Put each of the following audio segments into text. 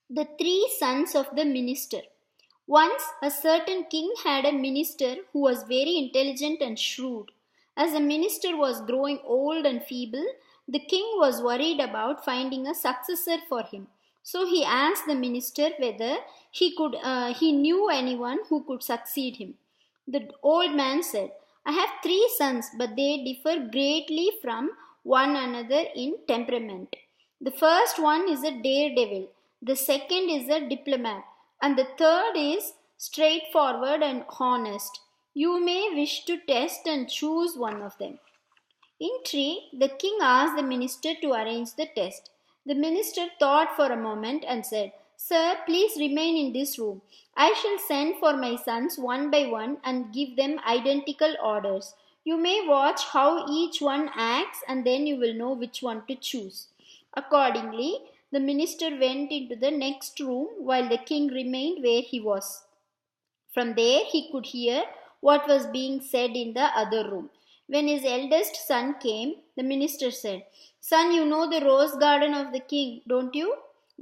The three sons of the minister. Once a certain king had a minister who was very intelligent and shrewd. As the minister was growing old and feeble, the king was worried about finding a successor for him. So he asked the minister whether he knew anyone who could succeed him. The old man said, "I have three sons, but they differ greatly from one another in temperament. The first one is a daredevil, the second is a diplomat, and the third is straightforward and honest. You may wish to test and choose one of them." Intrigued, the king asked the minister to arrange the test. The minister thought for a moment and said, "Sir, please remain in this room. I shall send for my sons one by one and give them identical orders. You may watch how each one acts and then you will know which one to choose." Accordingly, the minister went into the next room while the king remained where he was. From there, he could hear what was being said in the other room. When his eldest son came, the minister said, "Son, you know the rose garden of the king, don't you?"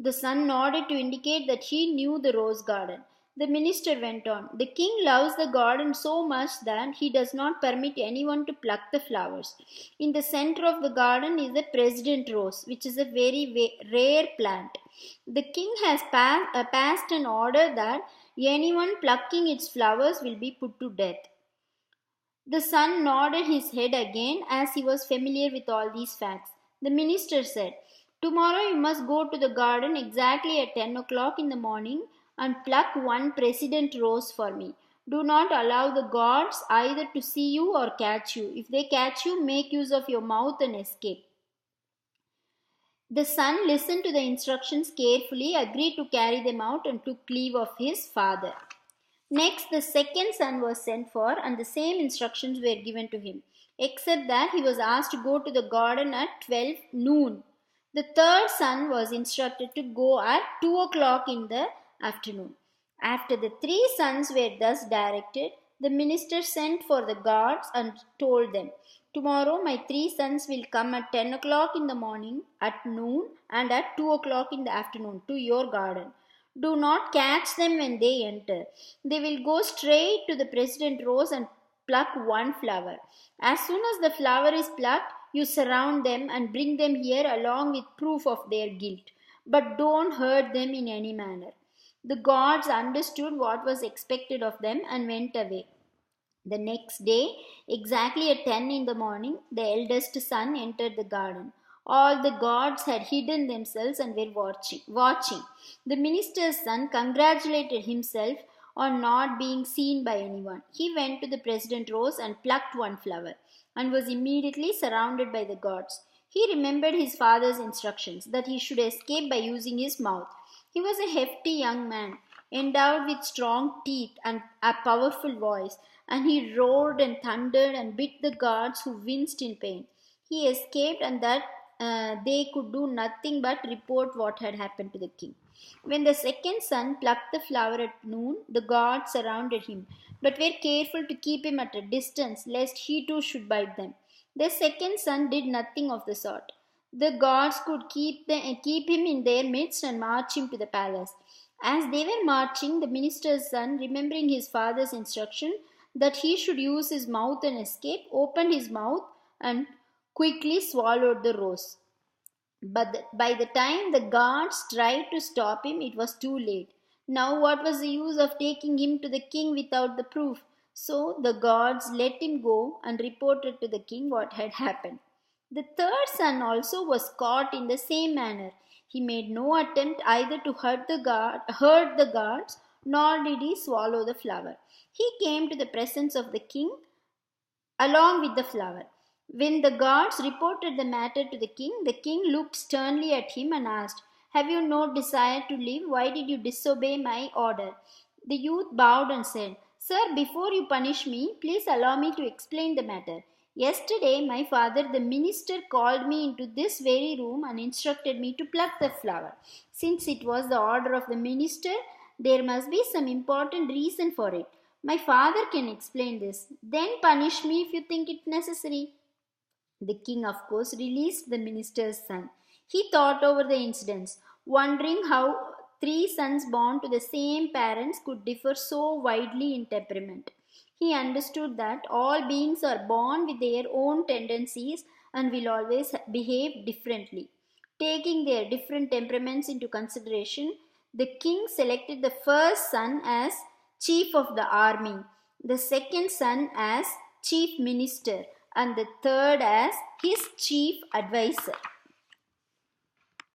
The son nodded to indicate that he knew the rose garden. The minister went on, "The king loves the garden so much that he does not permit anyone to pluck the flowers. In the center of the garden is the president rose, which is a very rare plant. The king has passed an order that anyone plucking its flowers will be put to death." The son nodded his head again as he was familiar with all these facts. The minister said, "Tomorrow you must go to the garden exactly at 10 o'clock in the morning and pluck one president rose for me. Do not allow the gods either to see you or catch you. If they catch you, make use of your mouth and escape." The son listened to the instructions carefully, agreed to carry them out, and took leave of his father. Next, the second son was sent for, and the same instructions were given to him, except that he was asked to go to the garden at 12 noon. The third son was instructed to go at 2 o'clock in the afternoon. After the three sons were thus directed, the minister sent for the guards and told them, "Tomorrow my three sons will come at 10 o'clock in the morning, at noon, and at 2 o'clock in the afternoon to your garden. Do not catch them when they enter. They will go straight to the president rose and pluck one flower. As soon as the flower is plucked, you surround them and bring them here along with proof of their guilt. But don't hurt them in any manner." The gods understood what was expected of them and went away. The next day, exactly at 10 in the morning, the eldest son entered the garden. All the gods had hidden themselves and were watching. The minister's son congratulated himself on not being seen by anyone. He went to the president rose and plucked one flower and was immediately surrounded by the gods. He remembered his father's instructions that he should escape by using his mouth. He was a hefty young man, endowed with strong teeth and a powerful voice, and he roared and thundered and bit the guards who winced in pain. He escaped, and that they could do nothing but report what had happened to the king. When the second son plucked the flower at noon, the guards surrounded him, but were careful to keep him at a distance lest he too should bite them. The second son did nothing of the sort. The guards could keep him in their midst and march him to the palace. As they were marching, the minister's son, remembering his father's instruction that he should use his mouth and escape, opened his mouth and quickly swallowed the rose. But by the time the guards tried to stop him, it was too late. Now, what was the use of taking him to the king without the proof? So the guards let him go and reported to the king what had happened. The third son also was caught in the same manner. He made no attempt either to hurt the guards, nor did he swallow the flower. He came to the presence of the king along with the flower. When the guards reported the matter to the king looked sternly at him and asked, "Have you no desire to live? Why did you disobey my order?" The youth bowed and said, "Sir, before you punish me, please allow me to explain the matter. Yesterday, my father, the minister, called me into this very room and instructed me to pluck the flower. Since it was the order of the minister, there must be some important reason for it. My father can explain this. Then punish me if you think it necessary." The king, of course, released the minister's son. He thought over the incidents, wondering how three sons born to the same parents could differ so widely in temperament. He understood that all beings are born with their own tendencies and will always behave differently. Taking their different temperaments into consideration, the king selected the first son as chief of the army, the second son as chief minister, and the third as his chief advisor.